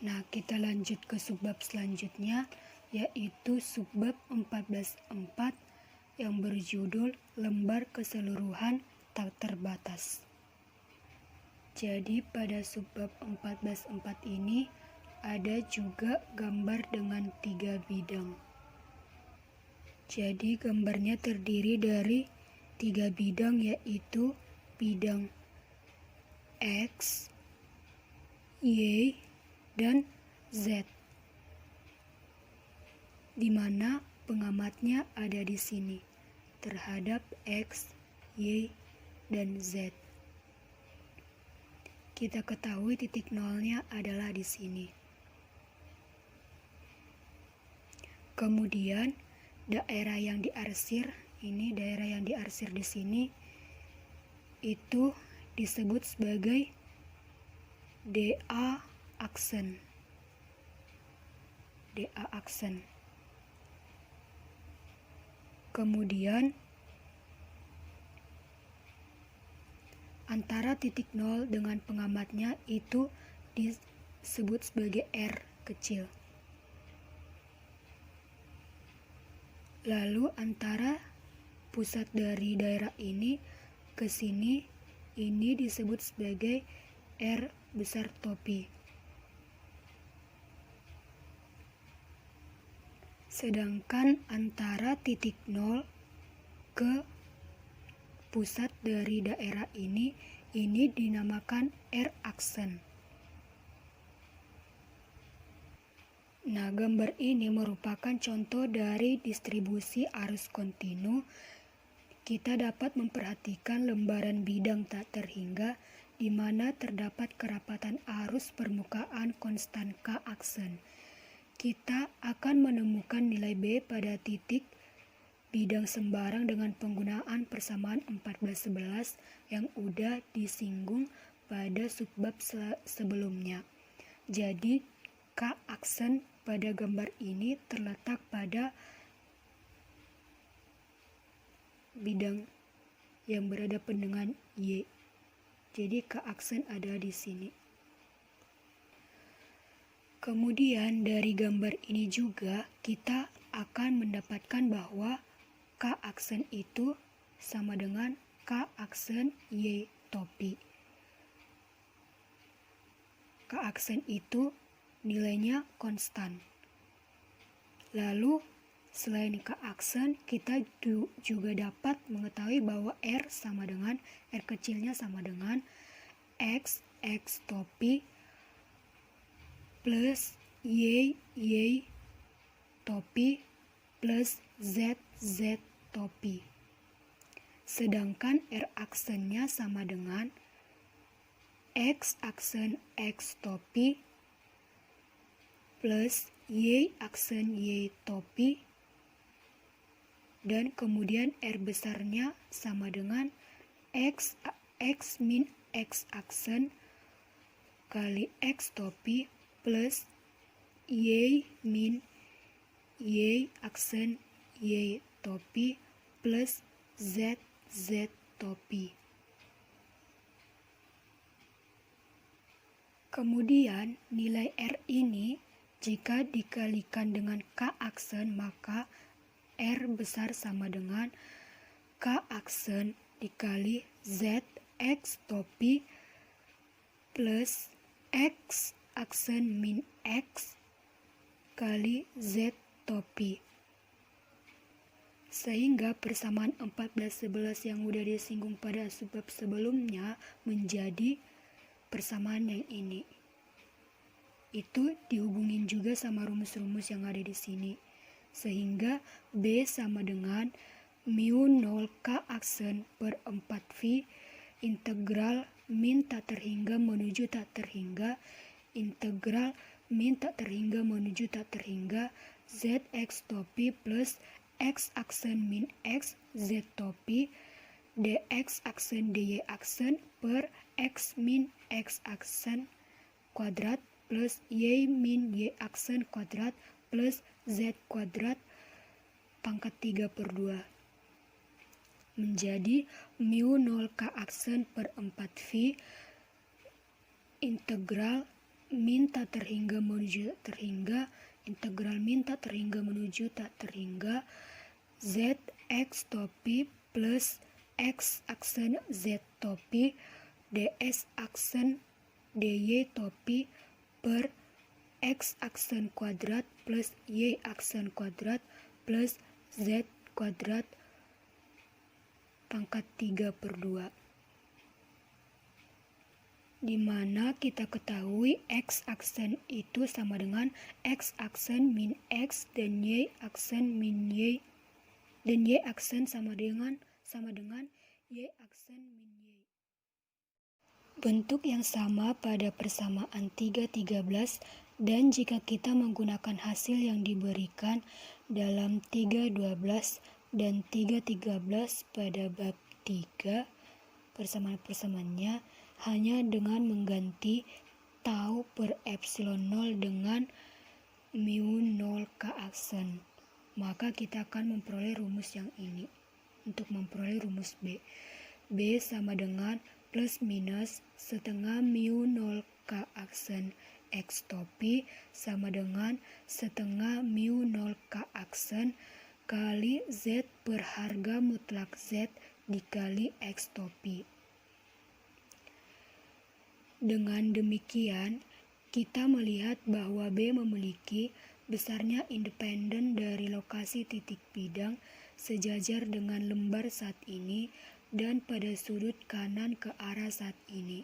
Nah, kita lanjut ke subbab selanjutnya, yaitu subbab 14.4 yang berjudul lembar keseluruhan tak terbatas. Jadi pada subbab 14.4 ini ada juga gambar dengan 3 bidang. Jadi gambarnya terdiri dari 3 bidang, yaitu bidang X, Y, dan Z, di mana pengamatnya ada di sini terhadap X, Y, dan Z. Kita ketahui titik nolnya adalah di sini. Kemudian daerah yang diarsir, ini daerah yang diarsir di sini itu disebut sebagai DA aksen. DA aksen. Kemudian antara titik nol dengan pengamatnya itu disebut sebagai R kecil. Lalu antara pusat dari daerah ini ke sini, ini disebut sebagai R besar topi. Sedangkan antara titik nol ke pusat dari daerah ini dinamakan R aksen. Nah, gambar ini merupakan contoh dari distribusi arus kontinu. Kita dapat memperhatikan lembaran bidang tak terhingga di mana terdapat kerapatan arus permukaan konstan K aksen. Kita akan menemukan nilai B pada titik bidang sembarang dengan penggunaan persamaan 1411 yang udah disinggung pada subbab sebelumnya. Jadi K aksen pada gambar ini terletak pada bidang yang berhadapan dengan Y. Jadi K aksen ada di sini. Kemudian dari gambar ini juga kita akan mendapatkan bahwa K aksen itu sama dengan K aksen Y topi. K aksen itu nilainya konstan. Lalu selain K aksen, kita juga dapat mengetahui bahwa R sama dengan R kecilnya sama dengan X topi plus Y topi plus Z topi. Sedangkan R aksennya sama dengan X aksen X topi plus Y aksen Y topi, dan kemudian R besarnya sama dengan X min X aksen kali X topi plus Y min Y aksen Y topi plus Z topi. Kemudian nilai R ini jika dikalikan dengan K aksen, maka R besar sama dengan K aksen dikali Z X topi plus X aksen min X kali Z topi. Sehingga persamaan 1411 yang udah disinggung pada subbab sebelumnya menjadi persamaan yang ini. Itu dihubungin juga sama rumus-rumus yang ada di sini. Sehingga B sama dengan mu 0 K aksen per 4V integral min tak terhingga menuju tak terhingga integral min tak terhingga menuju tak terhingga ZX topi plus X aksen min X Z topi DX aksen DY aksen per X min X aksen kuadrat plus Y min Y aksen kuadrat plus Z kuadrat pangkat 3/2 menjadi mu 0 K aksen per 4V integral min tak terhingga menuju tak terhingga, integral min tak terhingga menuju tak terhingga, z x topi plus x aksen z topi ds aksen dy topi per x aksen kuadrat plus y aksen kuadrat plus z kuadrat pangkat 3/2. Di mana kita ketahui x aksen itu sama dengan x aksen min x dan y aksen min y, dan y aksen sama dengan y aksen min y. Bentuk yang sama pada persamaan 3,13 dan jika kita menggunakan hasil yang diberikan dalam 3,12 dan 3,13 pada bab 3, persamaan-persamaannya hanya dengan mengganti tau per epsilon 0 dengan mu 0 k aksen, maka kita akan memperoleh rumus yang ini. Untuk memperoleh rumus B sama dengan plus minus setengah mu 0 k aksen x topi sama dengan setengah mu 0 k aksen kali z per harga mutlak z dikali x topi. Dengan demikian, kita melihat bahwa B memiliki besarnya independen dari lokasi titik bidang sejajar dengan lembar saat ini dan pada sudut kanan ke arah saat ini.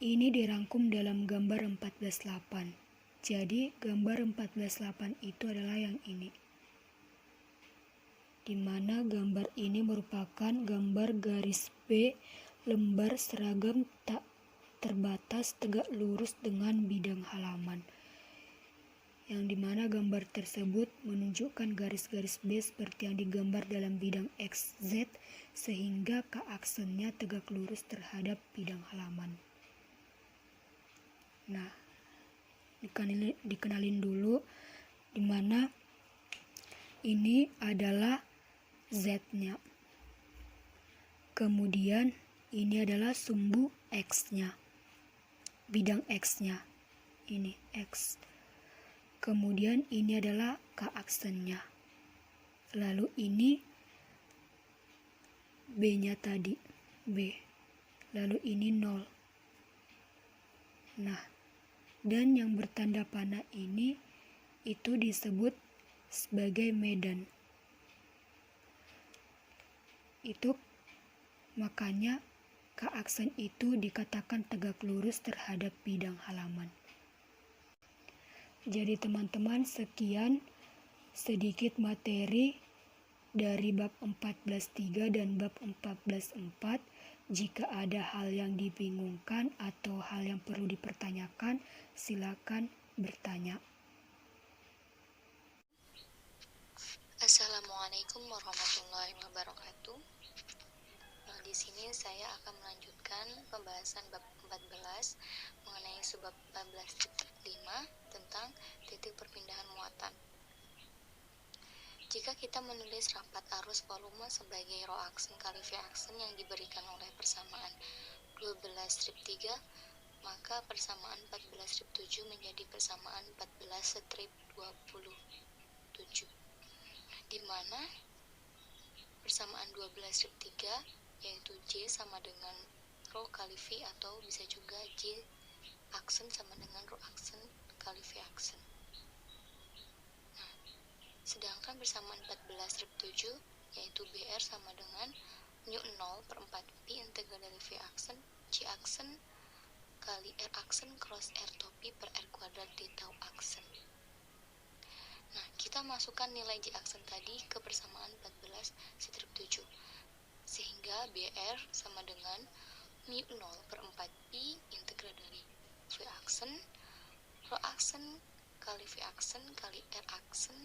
Ini dirangkum dalam gambar 14.8. Jadi, gambar 14.8 itu adalah yang ini. Di mana gambar ini merupakan gambar garis B lembar seragam tak terbatas tegak lurus dengan bidang halaman, yang dimana gambar tersebut menunjukkan garis-garis B seperti yang digambar dalam bidang XZ sehingga K aksennya tegak lurus terhadap bidang halaman. Nah, dikenalin dulu dimana ini adalah Z-nya, kemudian ini adalah sumbu X-nya, bidang X-nya, ini X. Kemudian ini adalah K aksennya. Lalu ini B-nya tadi, B. Lalu ini 0. Nah, dan yang bertanda panah ini itu disebut sebagai medan. Itu makanya K aksen itu dikatakan tegak lurus terhadap bidang halaman. Jadi teman-teman, sekian sedikit materi dari bab 14.3 dan bab 14.4. Jika ada hal yang dibingungkan atau hal yang perlu dipertanyakan, silakan bertanya. Assalamualaikum warahmatullahi wabarakatuh. Di sini saya akan melanjutkan pembahasan bab 14 mengenai subbab 14.5 tentang titik perpindahan muatan. Jika kita menulis rapat arus volume sebagai rho aksen kali V aksen yang diberikan oleh persamaan 12/3, maka persamaan 14/7 menjadi persamaan 14/27, di mana persamaan 12/3 yaitu J sama dengan rho kali V atau bisa juga J aksen sama dengan rho aksen kali V aksen. Nah, sedangkan persamaan 14/7 yaitu BR sama dengan mu 0/4pi integral dari V aksen J aksen kali R aksen cross R topi per R kuadrat di tau aksen. Nah, kita masukkan nilai J aksen tadi ke persamaan 14/7 sehingga BR sama dengan mu 0/4pi integral dari V aksen rho aksen kali V aksen kali R aksen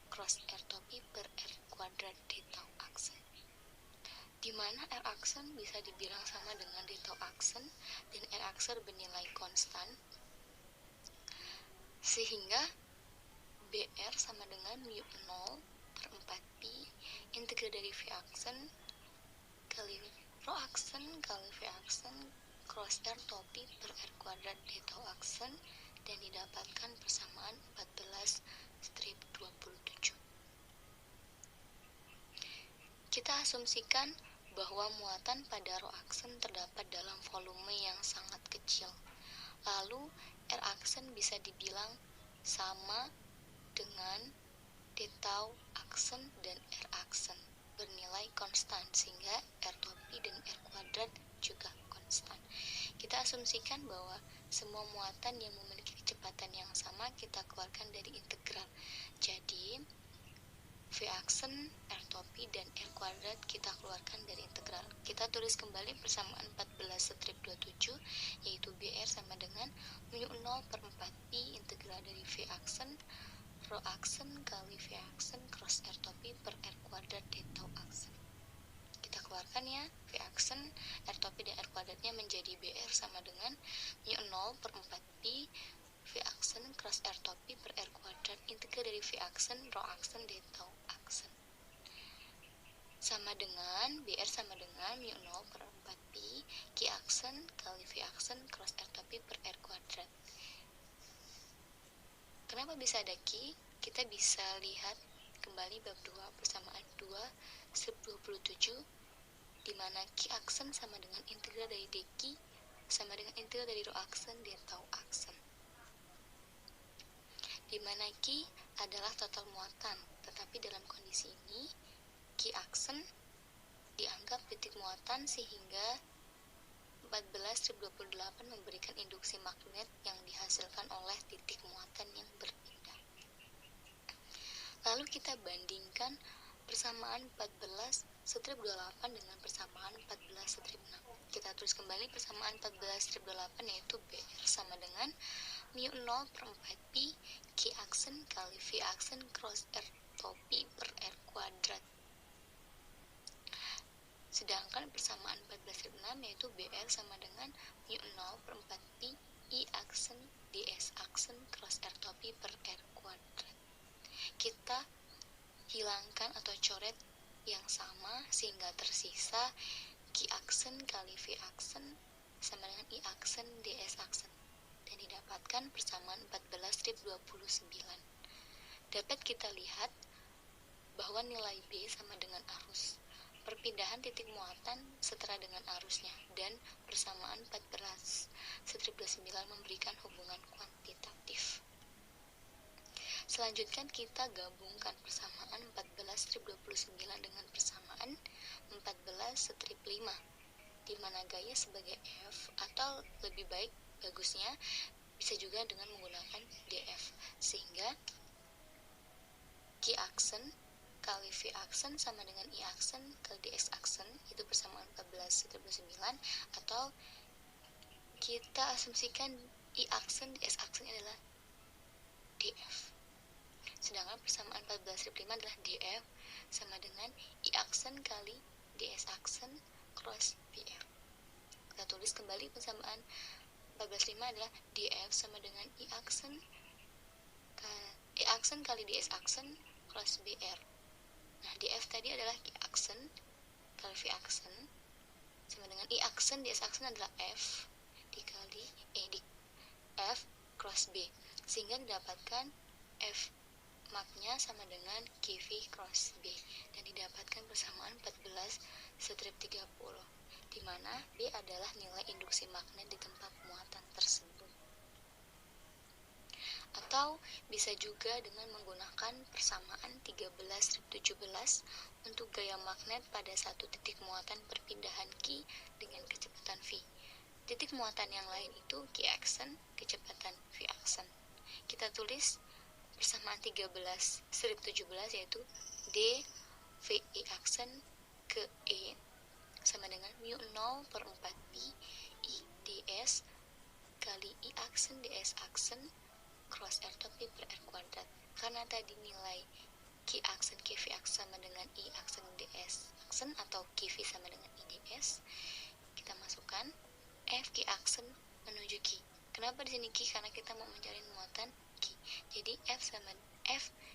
cross R topi per R kuadrat di tau aksen, di mana R aksen bisa dibilang sama dengan di tau aksen dan R aksen bernilai konstan, sehingga BR sama dengan mu 0/4pi integral dari V aksen kali rho aksen kali V aksen cross R topi per R kuadrat D tau aksen, dan didapatkan persamaan 14-27. Kita asumsikan bahwa muatan pada rho aksen terdapat dalam volume yang sangat kecil. Lalu R aksen bisa dibilang sama dengan D tau aksen dan R aksen bernilai konstan, sehingga R topi dan R kuadrat juga konstan. Kita asumsikan bahwa semua muatan yang memiliki kecepatan yang sama kita keluarkan dari integral. Jadi V aksen, R topi, dan R kuadrat kita keluarkan dari integral. Kita tulis kembali persamaan 14/27, yaitu BR sama dengan mu 0 per 4pi integral dari V aksen, rho aksen kali V aksen cross R topi per R kuadrat D tau aksen. Kita keluarkan ya, V aksen, R topi, dan R kuadratnya menjadi BR sama dengan mu 0 per 4pi V aksen cross R topi per R kuadrat integral dari V aksen, rho aksen, D tau aksen. Sama dengan BR sama dengan mu 0 per 4pi Q aksen kali V aksen cross R topi per R kuadrat. Kenapa bisa ada Q? Kita bisa lihat kembali bab 2 persamaan 2/27, di mana Q aksen sama dengan integral dari dq sama dengan integral dari rho aksen D tau aksen, di mana Q adalah total muatan, tetapi dalam kondisi ini Q aksen dianggap titik muatan sehingga 14/28 memberikan induksi magnet yang dihasilkan oleh titik muatan yang berpindah. Lalu kita bandingkan persamaan 14/28 dengan persamaan 14/6. Kita tulis kembali persamaan 14/28, yaitu BR sama dengan mu 0 per 4pi Q aksen kali V aksen cross R topi per R kuadrat. Sedangkan persamaan 14/6 yaitu BR sama dengan mu 0 per 4pi I aksen ds aksen cross R topi per R kuadrat. Kita hilangkan atau coret yang sama sehingga tersisa Q aksen kali V aksen sama dengan I aksen ds aksen, dan didapatkan persamaan 14/29. Dapat kita lihat bahwa nilai B sama dengan arus perpindahan titik muatan setara dengan arusnya, dan persamaan 14/29 memberikan hubungan kuantitatif. Selanjutnya kita gabungkan persamaan 14/29 dengan persamaan 14/5, di mana gaya sebagai F, atau lebih baik bagusnya bisa juga dengan menggunakan DF, sehingga Q aksen kali V aksen sama dengan I aksen kali dx aksen, itu persamaan 14/29, atau kita asumsikan I aksen dx aksen adalah df. Sedangkan persamaan 14/5 adalah df sama dengan I aksen kali ds aksen cross vr. Kita tulis kembali persamaan 14/5 adalah df sama dengan I aksen kali ds aksen cross br. Nah, df tadi adalah Q aksen kali V aksen sama dengan I aksen ds aksen adalah F dikali di F cross B, sehingga didapatkan F magnya sama dengan QV cross B, dan didapatkan persamaan 14/30, di mana B adalah nilai induksi magnet di tempat muatan tersebut. Atau bisa juga dengan menggunakan persamaan 13/17 untuk gaya magnet pada satu titik muatan perpindahan Q dengan kecepatan V. Titik muatan yang lain itu Q aksen, kecepatan V aksen. Kita tulis persamaan 13/17 yaitu D VE aksen ke E sama dengan mu 0 per 4pi I ds kali I aksen ds aksen cross R topi per R kuadrat. Karena tadi nilai Q aksen QV aksen sama dengan I aksen ds aksen atau QV sama dengan I ds, kita masukkan F Q aksen menuju Q. Kenapa di sini Q? Karena kita mau mencari muatan Q. Jadi F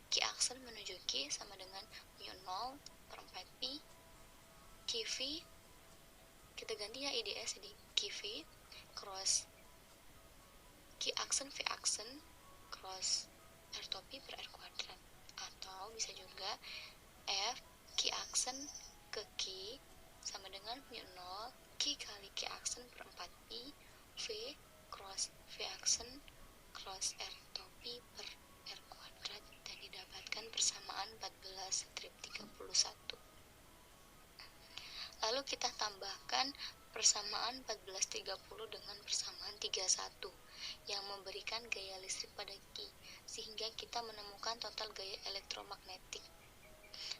Q aksen menuju Q sama dengan mu 0 per 4pi QV, kita ganti ya IDS jadi QV cross Q aksen V aksen cross R topi per R kuadrat, atau bisa juga F Q aksen ke Q sama dengan mu 0 Q kali Q aksen per 4pi V cross V aksen cross R topi per R kuadrat, dan didapatkan persamaan 14 strip 31. Lalu kita tambahkan persamaan 1430 dengan persamaan 31 yang memberikan gaya listrik pada Q, sehingga kita menemukan total gaya elektromagnetik,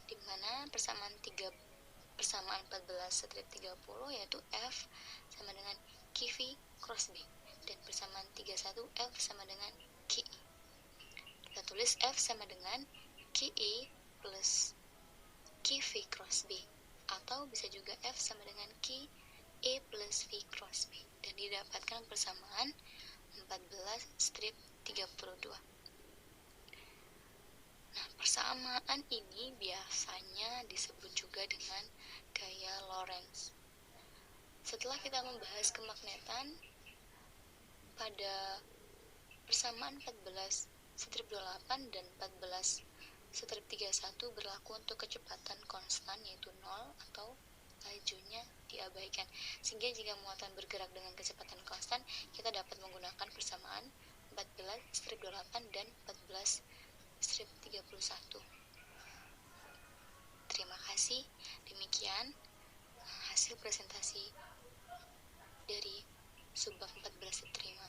di mana persamaan 14 strip 30 yaitu F sama dengan QV cross B, dan persamaan 31 F sama dengan QE. Kita tulis F sama dengan QE plus QV cross B, atau bisa juga F sama dengan Q E plus V cross B, dan didapatkan persamaan 14 strip 32. Nah, persamaan ini biasanya disebut juga dengan gaya Lorentz. Setelah kita membahas kemagnetan, pada persamaan 14 strip 28 dan 14 strip 31 berlaku untuk kecepatan konstan yaitu 0 atau lajunya diabaikan, sehingga jika muatan bergerak dengan kecepatan konstan, kita dapat menggunakan persamaan 14 strip 28 dan 14 strip 31. Terima kasih, demikian hasil presentasi dari subbab 14 diterima.